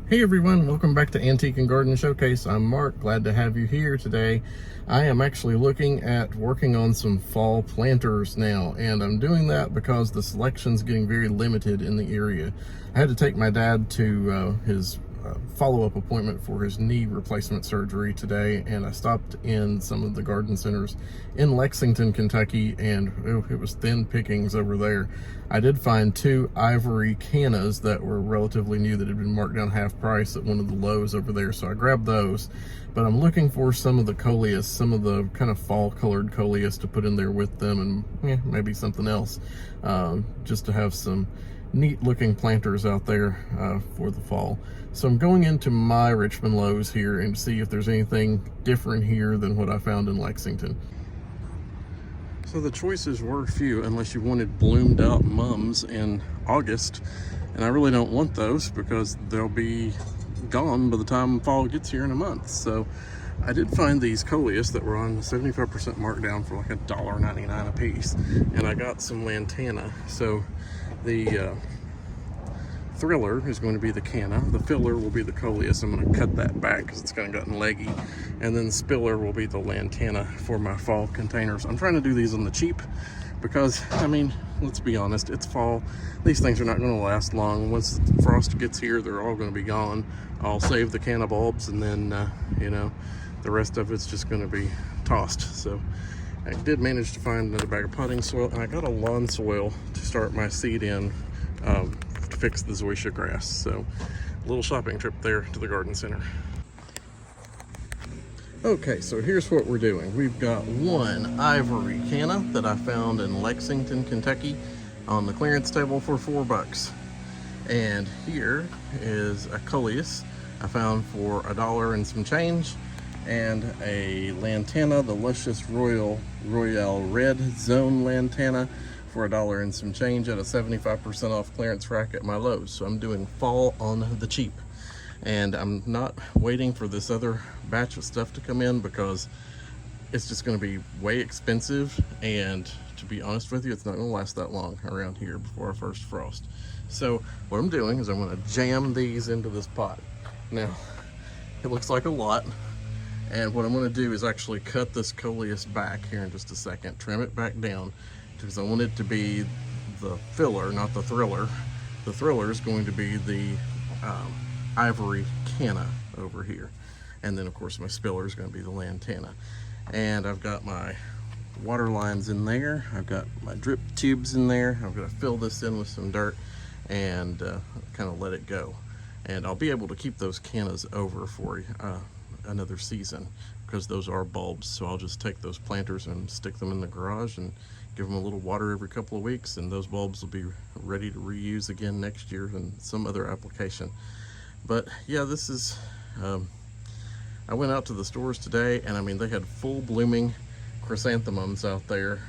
Hey everyone, welcome back to Antique and Garden Showcase. I'm Mark, glad to have you here today. I am actually looking at working on some fall planters now, and I'm doing that because the selection's getting very limited in the area. I had to take my dad to his follow-up appointment for his knee replacement surgery today, and I stopped in some of the garden centers in Lexington, Kentucky, and it was thin pickings over there. I did find two ivory cannas that were relatively new that had been marked down half price at one of the Lowe's over there, so I grabbed those. But I'm looking for some of the coleus, some of the kind of fall colored coleus to put in there with them, and maybe something else, just to have some neat looking planters out there for the fall. So I'm going into my Richmond Lowe's here and see if there's anything different here than what I found in Lexington. So the choices were few unless you wanted bloomed out mums in August, and I really don't want those because they'll be gone by the time fall gets here in a month. So I did find these coleus that were on 75% markdown for like $1.99 a piece, and I got some lantana. So the thriller is going to be the canna, the filler will be the coleus. I'm going to cut that back because it's kind of gotten leggy, and then the spiller will be the lantana for my fall containers. I'm trying to do these on the cheap because, I mean, let's be honest, it's fall. These things are not going to last long. Once frost gets here, they're all going to be gone. I'll save the canna bulbs, and then you know, the rest of it's just going to be tossed. So I did manage to find another bag of potting soil, and I got a lawn soil to start my seed in to fix the zoysia grass. So a little shopping trip there to the garden center. Okay, so here's what we're doing. We've got one ivory canna that I found in Lexington, Kentucky on the clearance table for $4. And here is a coleus I found for $1 and some change, and a lantana, the Luscious Royale Red Zone Lantana, for $1 and some change at a 75% off clearance rack at my Lowe's. So I'm doing fall on the cheap, and I'm not waiting for this other batch of stuff to come in because it's just going to be way expensive, and to be honest with you, it's not going to last that long around here before our first frost. So what I'm doing is I'm going to jam these into this pot. Now it looks like a lot, and what I'm going to do is actually cut this coleus back here in just a second, trim it back down, because I want it to be the filler, not the thriller. The thriller is going to be the ivory canna over here, and then of course my spiller is going to be the lantana. And I've got my water lines in there, I've got my drip tubes in there. I'm going to fill this in with some dirt and kind of let it go, and I'll be able to keep those cannas over for another season because those are bulbs. So I'll just take those planters and stick them in the garage and give them a little water every couple of weeks, and those bulbs will be ready to reuse again next year in some other application. But yeah, this is I went out to the stores today, and I mean, they had full blooming chrysanthemums out there,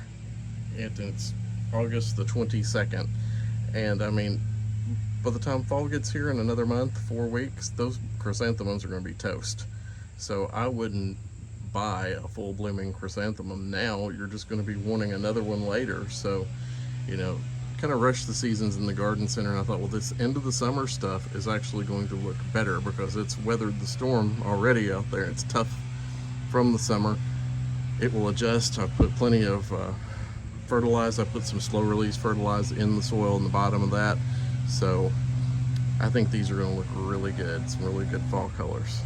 and it's August the 22nd, and I mean, by the time fall gets here in another month, 4 weeks, those chrysanthemums are going to be toast. So I wouldn't buy a full blooming chrysanthemum now. You're just going to be wanting another one later. So, you know, kind of rushed the seasons in the garden center, and I thought, well, this end of the summer stuff is actually going to look better because it's weathered the storm already out there. It's tough from the summer. It will adjust. I put plenty of fertilizer. I put some slow release fertilizer in the soil in the bottom of that. So I think these are going to look really good. Some really good fall colors.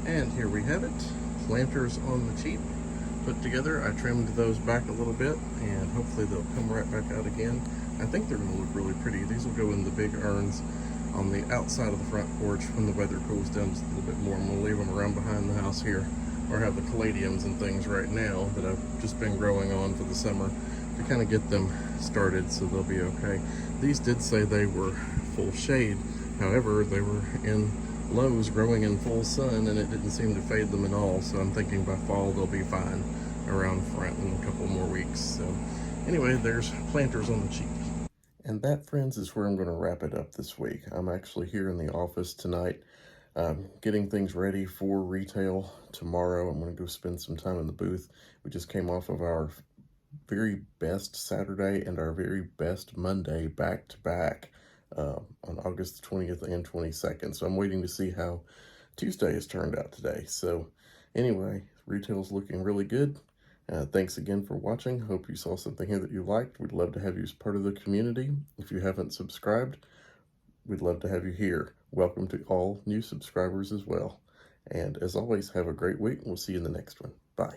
And here we have it, planters on the cheap put together. I trimmed those back a little bit, and hopefully they'll come right back out again. I think they're going to look really pretty. These will go in the big urns on the outside of the front porch when the weather cools down just a little bit more. I'm going to leave them around behind the house here, or have the caladiums and things right now that I've just been growing on for the summer to kind of get them started, so they'll be okay. These did say they were full shade, however they were in Lowe's growing in full sun, and it didn't seem to fade them at all. So I'm thinking by fall they'll be fine around front in a couple more weeks. So anyway, there's planters on the cheap. And that, friends, is where I'm going to wrap it up this week. I'm actually here in the office tonight, getting things ready for retail tomorrow. I'm going to go spend some time in the booth. We just came off of our very best Saturday and our very best Monday back to back on August August the 20th and 22nd. So I'm waiting to see how Tuesday has turned out today. So anyway, retail's looking really good. Thanks again for watching. Hope you saw something here that you liked. We'd love to have you as part of the community. If you haven't subscribed, we'd love to have you here. Welcome to all new subscribers as well. And as always, have a great week. We'll see you in the next one. Bye.